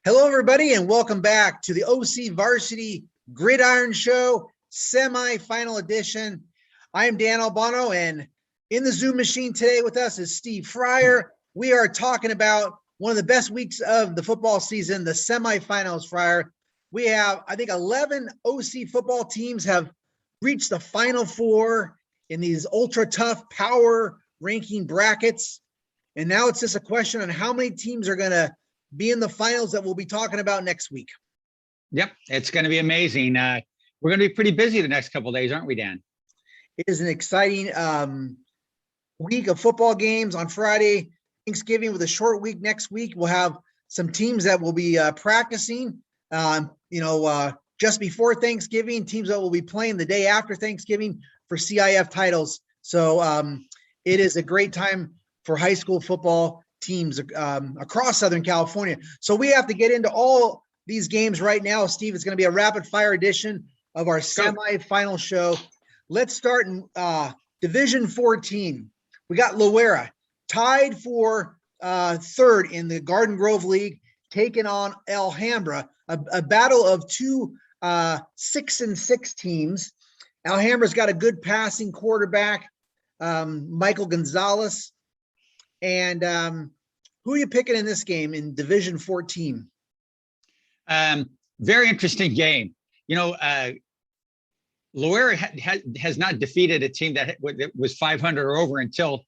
Hello, everybody, and welcome back to the OCVarsity Gridiron Show, semifinal edition. I am Dan Albano, and in the Zoom machine today with us is Steve Fryer. We are talking about one of the best weeks of the football season, the semifinals, Fryer. We have, I think, 11 OC football teams have reached the Final Four in these ultra-tough power ranking brackets. And now it's just a question on how many teams are going to be in the finals that we'll be talking about next week. Yep, it's going to be amazing. We're going to be pretty busy the next couple of days, aren't we, Dan? It is an exciting week of football games on Friday, Thanksgiving with a short week next week. We'll have some teams that will be practicing, just before Thanksgiving, teams that will be playing the day after Thanksgiving for CIF titles. So it is a great time for high school football teams across Southern California. So we have to get into all these games right now. Steve, it's going to be a rapid fire edition of our semifinal show. Let's start in Division 14. We got Loera tied for third in the Garden Grove League, taking on Alhambra, a battle of two 6-6 teams. Alhambra's got a good passing quarterback, Michael Gonzalez. And who are you picking in this game in Division 14? Very interesting game. Loera has not defeated a team that was 500 or over until,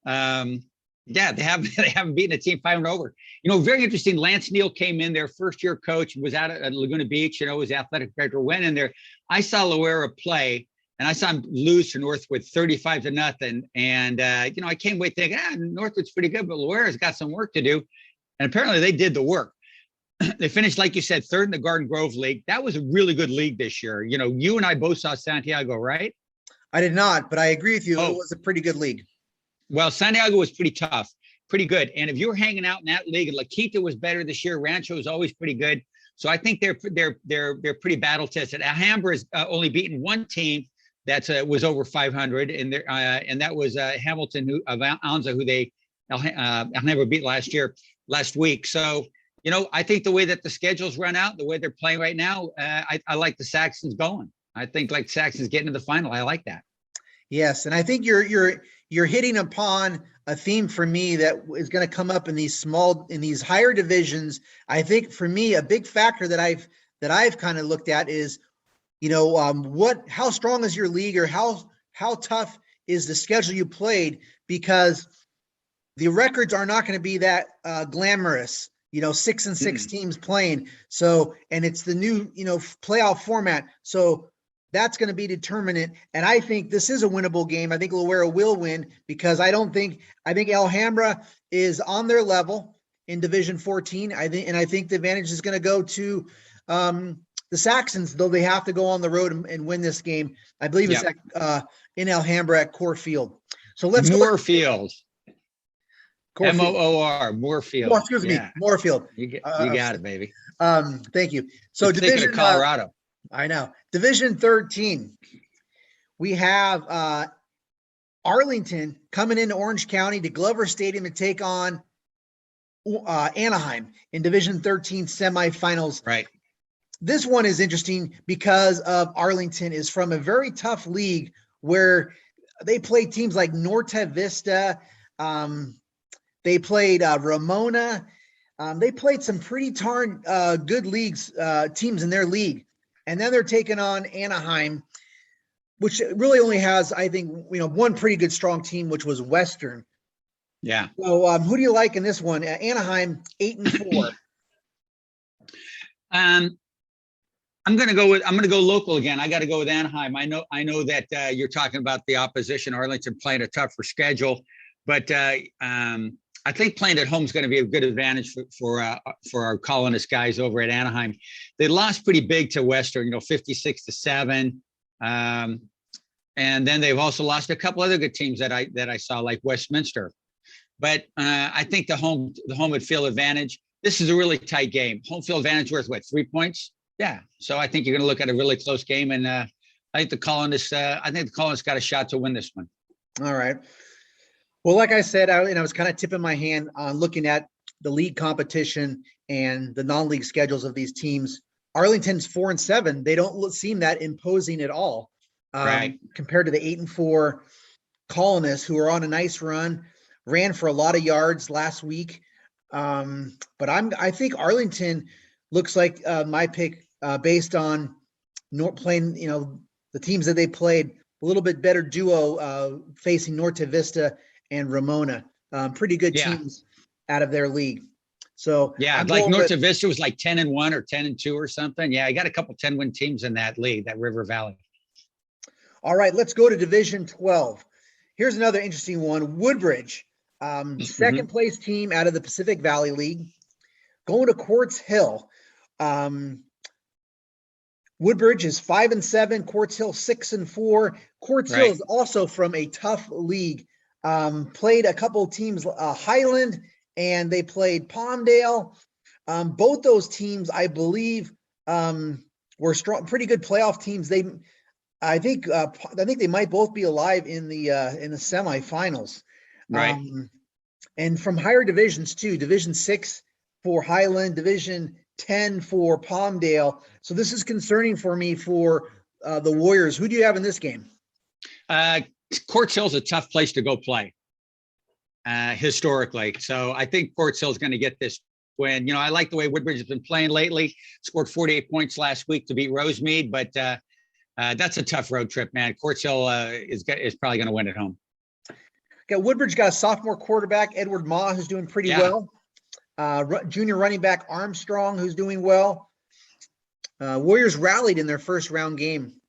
they haven't beaten a team 500 over. Very interesting. Lance Neal came in, their first-year coach, was out at Laguna Beach. His athletic director went in there. I saw Loera play. And I saw him lose to Northwood 35-0. And, I came away thinking, Northwood's pretty good, but Loera's got some work to do. And apparently they did the work. They finished, like you said, third in the Garden Grove League. That was a really good league this year. You and I both saw Santiago, right? I did not, but I agree with you. It was a pretty good league. Well, Santiago was pretty tough, pretty good. And if you were hanging out in that league, and La Quinta was better this year, Rancho was always pretty good. So I think they're pretty battle tested. Alhambra has only beaten one team that was over 500, and that was Hamilton of Alonzo, who they Alhambra beat last week. So, I think the way that the schedules run out, the way they're playing right now, I like the Saxons going. I think like Saxons getting to the final. I like that. Yes, and I think you're hitting upon a theme for me that is going to come up in these higher divisions. I think for me, a big factor that I've kind of looked at is, how strong is your league, or how tough is the schedule you played? Because the records are not going to be that glamorous, 6-6 teams playing. So, and it's the new, playoff format. So that's going to be determinant. And I think this is a winnable game. I think Loera will win because I think Alhambra is on their level in Division 14. I think the advantage is going to go to, the Saxons, though they have to go on the road and win this game. I believe it's in Alhambra at Core Field. So let's Moorfield. Moor, Moorfield. Oh, excuse me, Moorfield. You got it, baby. Thank you. So Division Colorado. I know. Division 13. We have Arlington coming into Orange County to Glover Stadium to take on Anaheim in Division 13 semifinals. Right. This one is interesting because of Arlington is from a very tough league where they played teams like Norte Vista. They played Ramona. They played some pretty good teams in their league. And then they're taking on Anaheim, which really only has, I think, one pretty good strong team, which was Western. Yeah. So who do you like in this one? Anaheim 8-4. I'm going to go local again. I got to go with Anaheim. I know that you're talking about the opposition, Arlington playing a tougher schedule, but I think playing at home is going to be a good advantage for our colonist guys over at Anaheim. They lost pretty big to Western, 56-7. And then they've also lost a couple other good teams that I saw, like Westminster. But I think the home field advantage. This is a really tight game. Home field advantage worth what, 3 points? Yeah. So I think you're going to look at a really close game, and I think the colonists got a shot to win this one. All right. Well, like I said, I was kind of tipping my hand on looking at the league competition and the non-league schedules of these teams, Arlington's 4-7. They don't seem that imposing at all, Right. compared to the 8-4 Colonists, who are on a nice run, ran for a lot of yards last week. But I think Arlington looks like my pick, based on playing, the teams that they played, a little bit better duo, facing Norte Vista and Ramona. Pretty good Yeah. teams out of their league. So Yeah. I'm Like going North with, Vista was like 10-1 or 10-2 or something. Yeah. I got a couple 10-win teams in that league, that River Valley. all right, let's go to Division 12. Here's another interesting one. Woodbridge, second place team out of the Pacific Valley League, going to Quartz Hill. Woodbridge is 5-7, Quartz Hill 6-4. Quartz Hill Right. is also from a tough league. Played a couple teams, Highland, and they played Palmdale. Both those teams, I believe, were strong, pretty good playoff teams. I think they might both be alive in the semifinals. Right. And from higher divisions too, Division 6 for Highland, Division 10 for Palmdale. So this is concerning for me for the Warriors. Who do you have in this game? Quartz Hill's a tough place to go play, historically. So I think Quartz Hill's going to get this win. I like the way Woodbridge has been playing lately. Scored 48 points last week to beat Rosemead, but that's a tough road trip, man. Quartz Hill is probably going to win at home. Woodbridge got a sophomore quarterback, Edward Ma, who's doing pretty well. Junior running back Armstrong, who's doing well. Warriors rallied in their first round game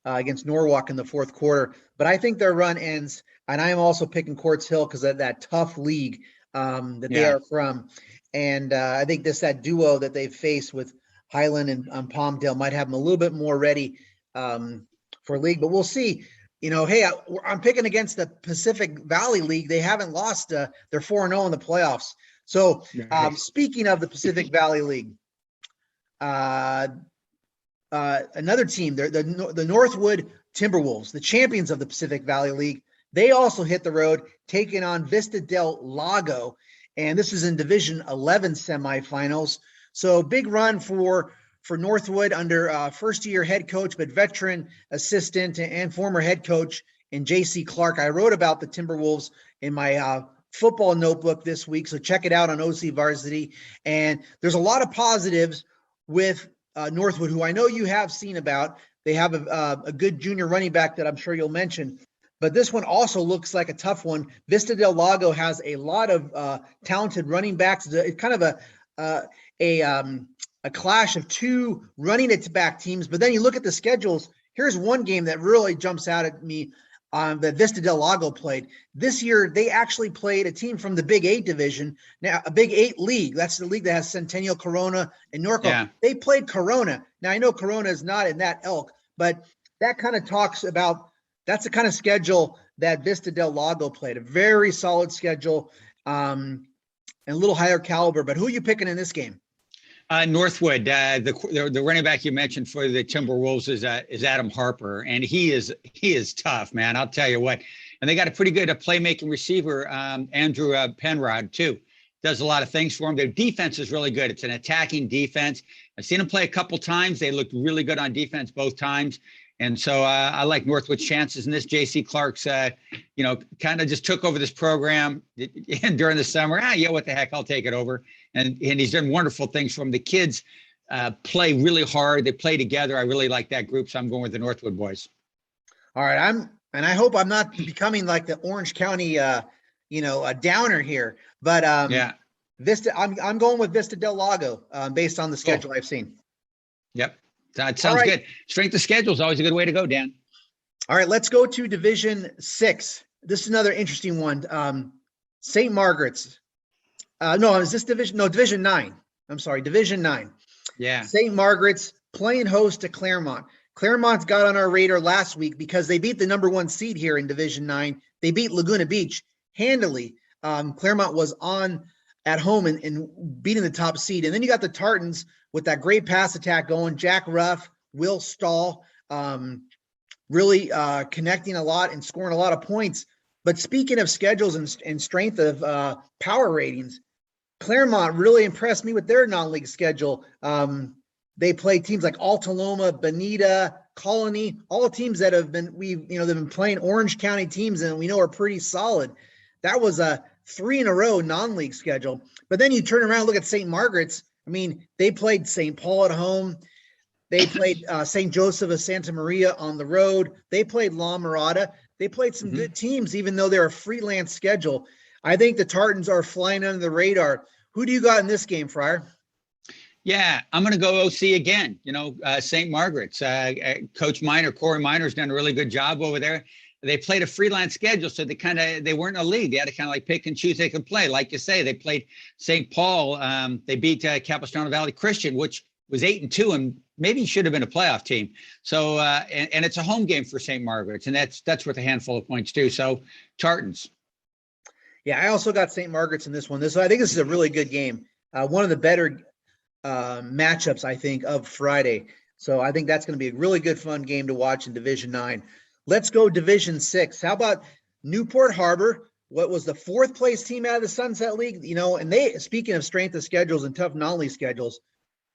against Norwalk in the fourth quarter, but I think their run ends, and I am also picking Quartz Hill because of that tough league that they are from. And I think that duo that they've faced with Highland and Palmdale might have them a little bit more ready for league, but we'll see. Hey, I'm picking against the Pacific Valley League. They haven't lost. They're 4-0 in the playoffs. So speaking of the Pacific Valley League, another team, the Northwood Timberwolves, the champions of the Pacific Valley League, they also hit the road, taking on Vista del Lago, and this is in Division 11 semifinals. So big run for Northwood under first-year head coach, but veteran assistant and former head coach in J.C. Clark. I wrote about the Timberwolves in my football notebook this week, so check it out on OCVarsity. And there's a lot of positives with Northwood, who I know you have seen about. They have a good junior running back that I'm sure you'll mention. But this one also looks like a tough one. Vista del Lago has a lot of talented running backs. It's kind of a clash of two running it back teams. But then you look at the schedules. Here's one game that really jumps out at me that Vista del Lago played. This year, they actually played a team from the Big 8 division. Now, a Big 8 league. That's the league that has Centennial, Corona, and Norco. Yeah. They played Corona. Now, I know Corona is not in that ilk, but that kind of talks about that's the kind of schedule that Vista del Lago played. A very solid schedule and a little higher caliber. But who are you picking in this game? Northwood, the running back you mentioned for the Timberwolves is Adam Harper, and he is tough, man. I'll tell you what. And they got a pretty good playmaking receiver, Andrew Penrod, too. Does a lot of things for them. Their defense is really good. It's an attacking defense. I've seen them play a couple times. They looked really good on defense both times. And so I like Northwood's chances in this. J.C. Clark's, kind of just took over this program during the summer. What the heck? I'll take it over. And he's done wonderful things for them. The kids play really hard. They play together. I really like that group. So I'm going with the Northwood boys. All right. I hope I'm not becoming like the Orange County, a downer here. But Vista, I'm going with Vista del Lago based on the schedule I've seen. Yep. That sounds good. Strength of schedule is always a good way to go, Dan. All right, let's go to Division 6. This is another interesting one. St. Margaret's. Is this Division? No, Division 9. I'm sorry, Division 9. Yeah. St. Margaret's playing host to Claremont. Claremont's got on our radar last week because they beat the number 1 seed here in Division 9. They beat Laguna Beach handily. Claremont was on at home and beating the top seed. And then you got the Tartans with that great pass attack going. Jack Ruff, Will Stahl, really connecting a lot and scoring a lot of points. But speaking of schedules and strength of power ratings, Claremont really impressed me with their non-league schedule. They play teams like Altaloma, Bonita, Colony, all teams that have been they've been playing Orange County teams and we know are pretty solid. That was a 3 in a row non-league schedule. But then you turn around and look at St. Margaret's. I mean, they played St. Paul at home. They played St. Joseph of Santa Maria on the road. They played La Mirada. They played some good teams, even though they're a freelance schedule. I think the Tartans are flying under the radar. Who do you got in this game, Fryer? Yeah, I'm going to go OC again. St. Margaret's. Coach Corey Miner's done a really good job over there. They played a freelance schedule, so they weren't a league. They had to kind of like pick and choose they could play. Like you say, they played St. Paul. They beat Capistrano Valley Christian, which was 8-2, and maybe should have been a playoff team. So, and it's a home game for St. Margaret's, and that's worth a handful of points too. So, Tartans. Yeah, I also got St. Margaret's in this one. I think this is a really good game. One of the better matchups, I think, of Friday. So I think that's going to be a really good, fun game to watch in Division 9. Let's go Division 6. How about Newport Harbor? What was the 4th place team out of the Sunset League? And they, speaking of strength of schedules and tough non-league schedules,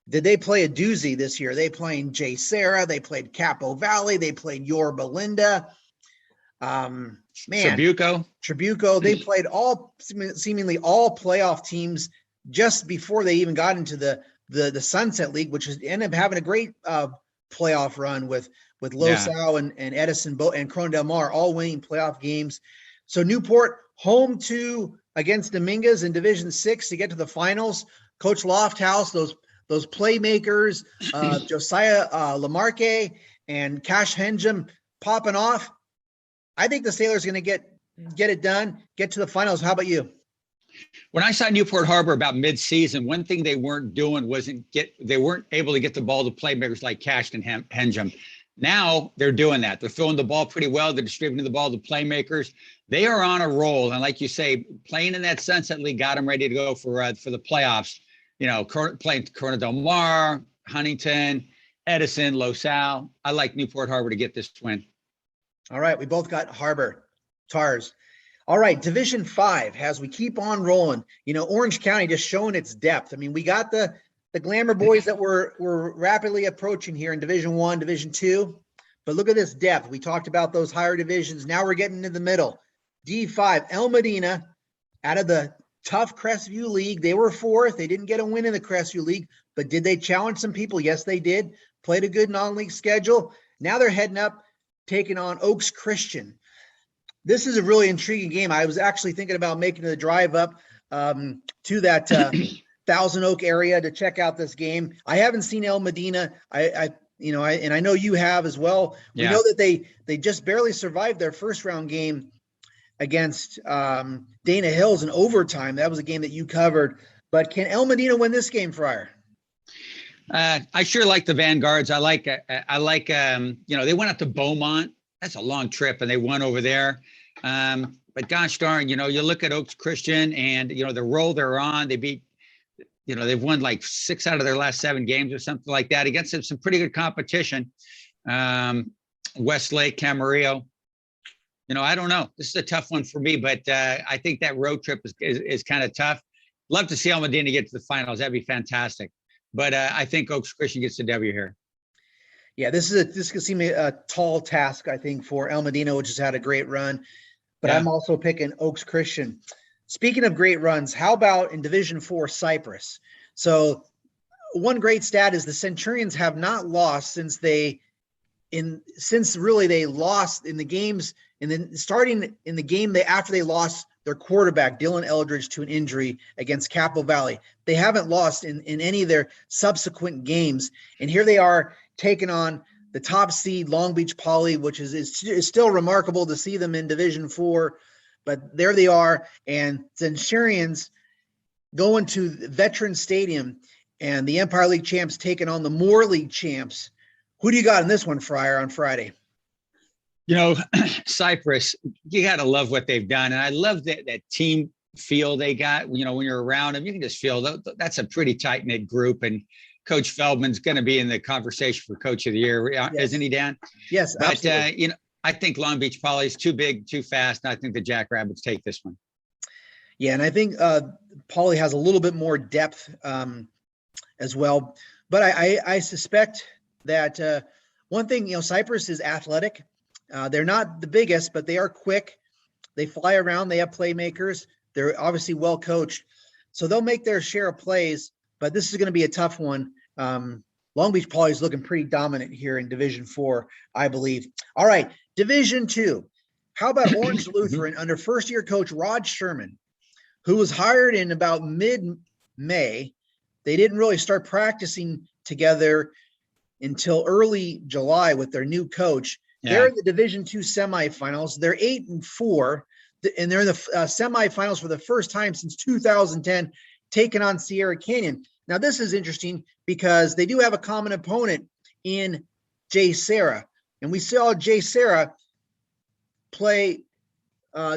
did they play a doozy this year? They played J. Sarah. They played Capo Valley. They played Yorba Linda. Trabuco. They played seemingly all playoff teams just before they even got into the Sunset League, which ended up having a great playoff run with Losau and Edison and Corona Del Mar all winning playoff games. So Newport home against Dominguez in Division 6 to get to the finals. Coach Lofthouse, those playmakers, Josiah Lamarque and Cash Henjum popping off. I think the Sailors are going to get it done, get to the finals. How about you? When I saw Newport Harbor about mid-season, one thing they weren't doing they weren't able to get the ball to playmakers like Cash and Henjum. Now they're doing that. They're throwing the ball pretty well. They're distributing the ball to playmakers. They are on a roll. And like you say, playing in that Sunset League got them ready to go for the playoffs. Playing Corona Del Mar, Huntington, Edison, Losau. I like Newport Harbor to get this win. All right. We both got Harbor, Tars. All right. Division 5, as we keep on rolling, Orange County just showing its depth. I mean, we got the Glamour boys that we're rapidly approaching here in Division 1, Division 2. But look at this depth. We talked about those higher divisions. Now we're getting into the middle. D5, El Medina, out of the tough Crestview League. They were 4th. They didn't get a win in the Crestview League, but did they challenge some people? Yes, they did. Played a good non-league schedule. Now they're heading up, taking on Oaks Christian. This is a really intriguing game. I was actually thinking about making the drive up to that Thousand Oak area to check out this game. I haven't seen El Medina. I know you have as well. Yeah. We know that they just barely survived their first round game against Dana Hills in overtime. That was a game that you covered. But can El Medina win this game, Fryer? I sure like the Vanguards. I like they went up to Beaumont. That's a long trip, and they won over there. But gosh darn, you look at Oaks Christian and, the role they're on, they beat, they've won like 6 out of their last 7 games or something like that against some pretty good competition. Westlake, Camarillo. I don't know. This is a tough one for me, but I think that road trip is kind of tough. Love to see El Medina get to the finals. That'd be fantastic. But I think Oaks Christian gets the W here. Yeah, this could seem a tall task, I think, for El Medina, which has had a great run. But I'm also picking Oaks Christian. Speaking of great runs, how about in Division 4, Cypress? So one great stat is the Centurions have not lost since they lost in the games, and then starting in the game after they lost their quarterback, Dylan Eldridge, to an injury against Capo Valley. They haven't lost in any of their subsequent games. And here they are taking on the top seed Long Beach Poly, which is still remarkable to see them in Division 4. But there they are. And Centurions going to Veterans Stadium and the Empire League champs taking on the Moore League champs. Who do you got in this one, Fryer, on Friday? Cypress, you got to love what they've done. And I love that team feel they got. When you're around them, you can just feel that's a pretty tight-knit group. And Coach Feldman's going to be in the conversation for Coach of the Year, yes. Isn't he, Dan? Yes, but I think Long Beach Poly is too big, too fast, and I think the Jackrabbits take this one. Yeah, and I think Pauly has a little bit more depth as well. But I suspect that one thing, Cypress is athletic. They're not the biggest, but they are quick. They fly around. They have playmakers. They're obviously well coached. So they'll make their share of plays, but this is going to be a tough one. Long Beach Poly is looking pretty dominant here in Division 4, I believe. All right, Division 2. How about Orange Lutheran under first-year coach Rod Sherman, who was hired in about mid-May? They didn't really start practicing together until early July with their new coach. Yeah. They're in the Division 2 semifinals. They're 8-4, and they're in the semifinals for the first time since 2010, taking on Sierra Canyon. Now, this is interesting because they do have a common opponent in Jay Serra, and we saw Jay Serra play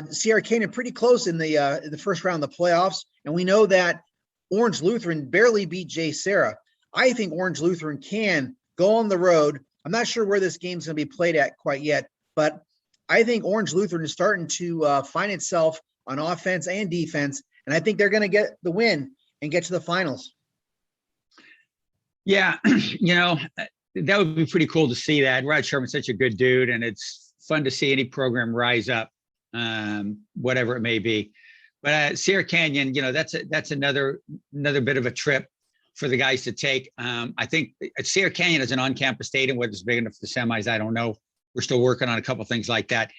Sierra Canyon pretty close in the first round of the playoffs, and we know that Orange Lutheran barely beat Jay Serra. I think Orange Lutheran can go on the road. I'm not sure where this game's going to be played at quite yet, but I think Orange Lutheran is starting to find itself on offense and defense, and I think they're going to get the win and get to the finals. Yeah, that would be pretty cool to see that. Rod Sherman's such a good dude, and it's fun to see any program rise up, whatever it may be. But Sierra Canyon, that's another bit of a trip for the guys to take. I think Sierra Canyon is an on-campus stadium. Whether it's big enough for the semis, I don't know. We're still working on a couple things like that.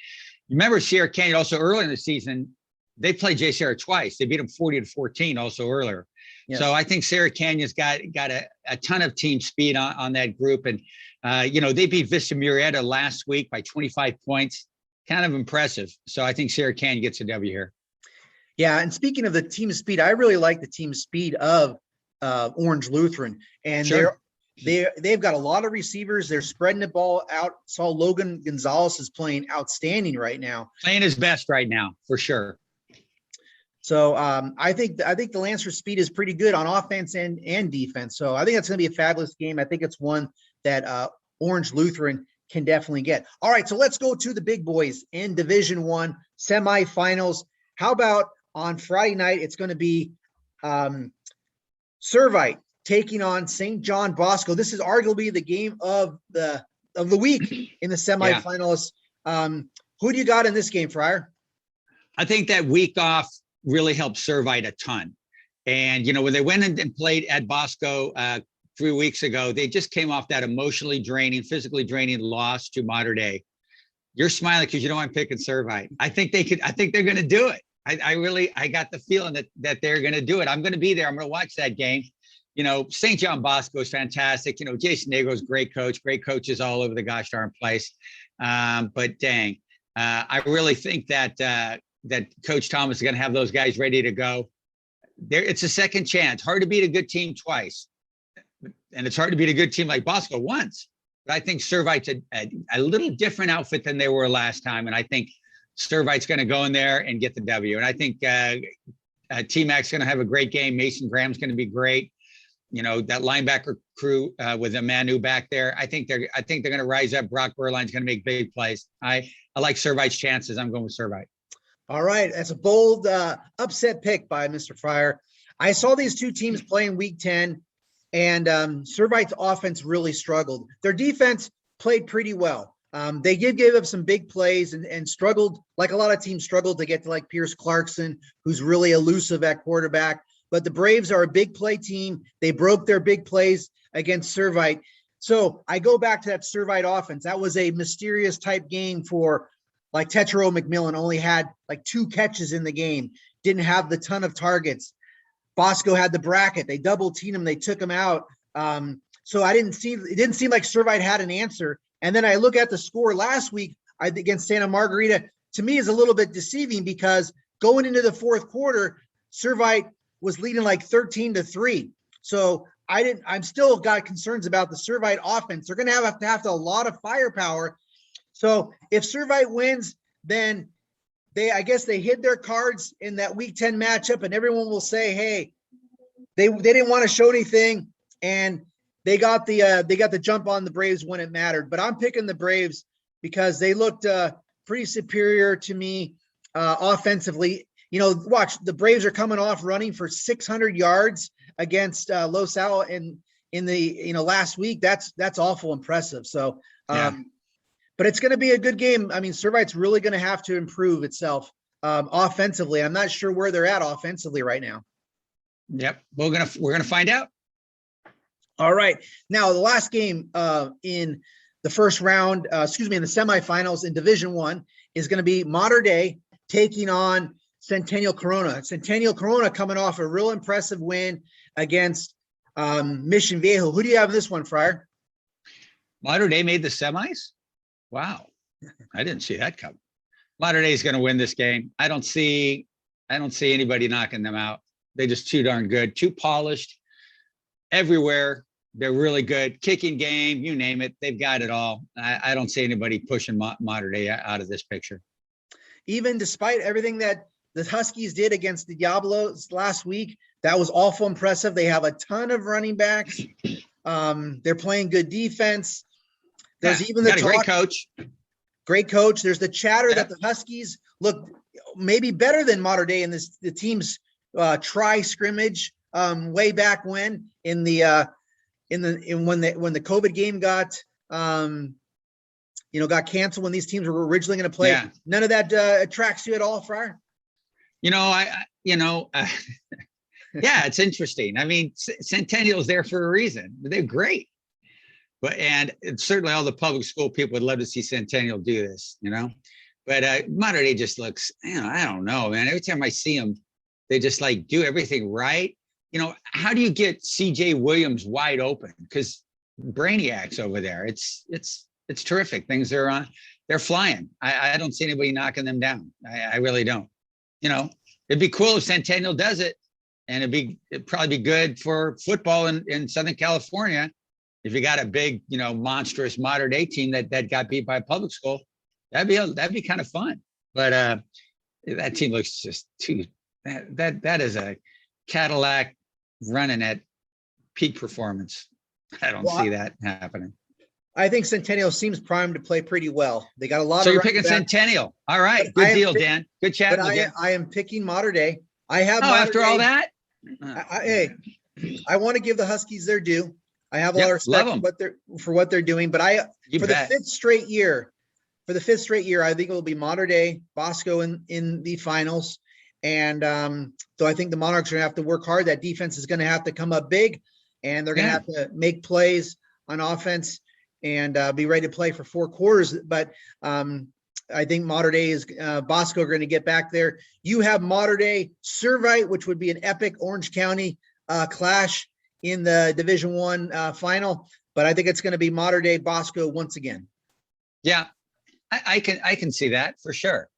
Remember, Sierra Canyon also early in the season, they played Jay Serra twice. They beat them 40-14 also earlier. Yes. So I think Sierra Canyon's got a ton of team speed on that group. And, they beat Vista Murrieta last week by 25 points. Kind of impressive. So I think Sierra Canyon gets a W here. Yeah, and speaking of the team speed, I really like the team speed of Orange Lutheran. And sure. They've got a lot of receivers. They're spreading the ball out. Saw Logan Gonzalez is playing outstanding right now. Playing his best right now, for sure. So I think the Lancer speed is pretty good on offense and defense. So I think it's going to be a fabulous game. I think it's one that Orange Lutheran can definitely get. All right, so let's go to the big boys in Division 1 semifinals. How about on Friday night? It's going to be Servite taking on St. John Bosco. This is arguably the game of the week in the semifinals. Yeah. Who do you got in this game, Fryer? I think that week off really helped Servite a ton. And, when they went in and played at Bosco 3 weeks ago, they just came off that emotionally draining, physically draining loss to Mater Dei. You're smiling because you know I'm picking Servite. I think they're going to do it. I got the feeling that they're going to do it. I'm going to be there. I'm going to watch that game. St. John Bosco is fantastic. Jason Negro's great coaches all over the gosh darn place. But dang, I really think that Coach Thomas is going to have those guys ready to go. It's a second chance. Hard to beat a good team twice. And it's hard to beat a good team like Bosco once. But I think Servite's a little different outfit than they were last time. And I think Servite's going to go in there and get the W. And I think T-Mac's going to have a great game. Mason Graham's going to be great. That linebacker crew with Manu back there. I think they're going to rise up. Brock Berline's going to make big plays. I like Servite's chances. I'm going with Servite. All right. That's a bold upset pick by Mr. Fryer. I saw these two teams playing week 10, and Servite's offense really struggled. Their defense played pretty well. They did give up some big plays and struggled, like a lot of teams struggled to get to like Pierce Clarkson, who's really elusive at quarterback. But the Braves are a big play team. They broke their big plays against Servite. So I go back to that Servite offense. That was a mysterious type game for like Tetro McMillan, only had like 2 catches in the game, didn't have the ton of targets. Bosco had the bracket. They double teamed him. They took him out. So it didn't seem like Servite had an answer. And then I look at the score last week against Santa Margarita. To me, is a little bit deceiving because going into the fourth quarter, Servite was leading like 13-3. So I'm still got concerns about the Servite offense. They're going to have a lot of firepower. So if Servite wins, then I guess they hid their cards in that week 10 matchup, and everyone will say, hey, they didn't want to show anything, and they got the jump on the Braves when it mattered. But I'm picking the Braves because they looked pretty superior to me offensively. watch, the Braves are coming off running for 600 yards against Los Al in the last week. That's awful impressive. So, but it's going to be a good game. I mean, Servite's really going to have to improve itself offensively. I'm not sure where they're at offensively right now. Yep, we're gonna find out. All right, now the last game in the first round, in the semifinals in Division I is going to be Mater Dei taking on Centennial Corona. Centennial Corona coming off a real impressive win against Mission Viejo. Who do you have in this one, Fryer? Mater Dei made the semis. Wow, I didn't see that coming. Mater Dei is going to win this game. I don't see anybody knocking them out. They're just too darn good, too polished everywhere. They're really good. Kicking game, you name it, they've got it all. I don't see anybody pushing Mater Dei out of this picture. Even despite everything that the Huskies did against the Diablos last week, that was awful impressive. They have a ton of running backs. They're playing good defense. There's even the great coach. Great coach. There's the chatter that the Huskies look maybe better than Mater Dei in the team's try scrimmage way back when when the COVID game got got canceled, when these teams were originally going to play. Yeah. None of that attracts you at all, Fryer? Yeah, it's interesting. I mean, Centennial's there for a reason. They're great. And certainly all the public school people would love to see Centennial do this, but Mater Dei just looks, I don't know, man. Every time I see them, they just like do everything right. How do you get CJ Williams wide open? Because Brainiac's over there. It's terrific. Things are on. They're flying. I don't see anybody knocking them down. I really don't. It'd be cool if Centennial does it, and it'd probably be good for football in Southern California. If you got a big, monstrous Mater Dei team that got beat by a public school, that'd be kind of fun. But that team looks just too. That is a Cadillac running at peak performance. I don't see that happening. I think Centennial seems primed to play pretty well. They got a lot. So you're picking Centennial. All right, good deal, Dan. Good chat. I am picking Mater Dei. I have. After all that, I want to give the Huskies their due. I have a lot of respect for what they're doing, but the fifth straight year, I think it will be Mater Dei, Bosco in the finals. And so I think the Monarchs are going to have to work hard. That defense is going to have to come up big, and they're going to have to make plays on offense and be ready to play for 4 quarters. But I think Mater Dei Bosco are going to get back there. You have Mater Dei Servite, which would be an epic Orange County clash in the Division I final. But I think it's going to be Mater Dei Bosco once again. Yeah, I can see that for sure.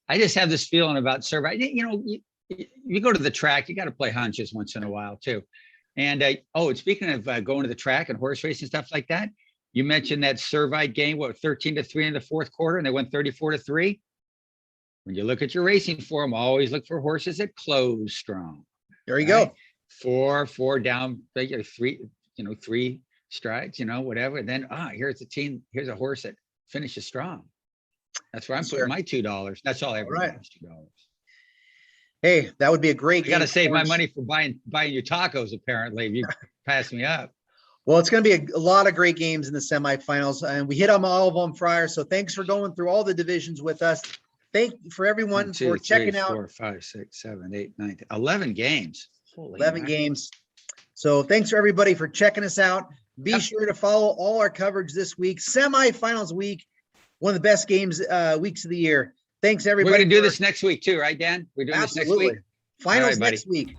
I just have this feeling about Servite. You go to the track, you got to play hunches once in a while too. And speaking of going to the track and horse racing stuff like that, you mentioned that Servite game, 13-3 in the fourth quarter, and they went 34-3. When you look at your racing form, always look for horses that close strong. There you go. 4 down, 3 strides, whatever. And then here's a horse that finishes strong. That's where I'm putting my $2. That's all I ever do is $2. Hey, that would be a great game. I got to save my money for buying your tacos, apparently, if you pass me up. Well, it's going to be a lot of great games in the semifinals, and we hit on all of them, Fryer. So thanks for going through all the divisions with us. Thank you for everyone for checking out. 4, 5, 6, 7, 8, 9, 10, 11 games. Holy 11 games. So thanks for everybody for checking us out. Be sure to follow all our coverage this week. Semifinals week, one of the best games weeks of the year. Thanks, everybody. We're going to do this next week too, right, Dan? We're doing this next week. Finals next week.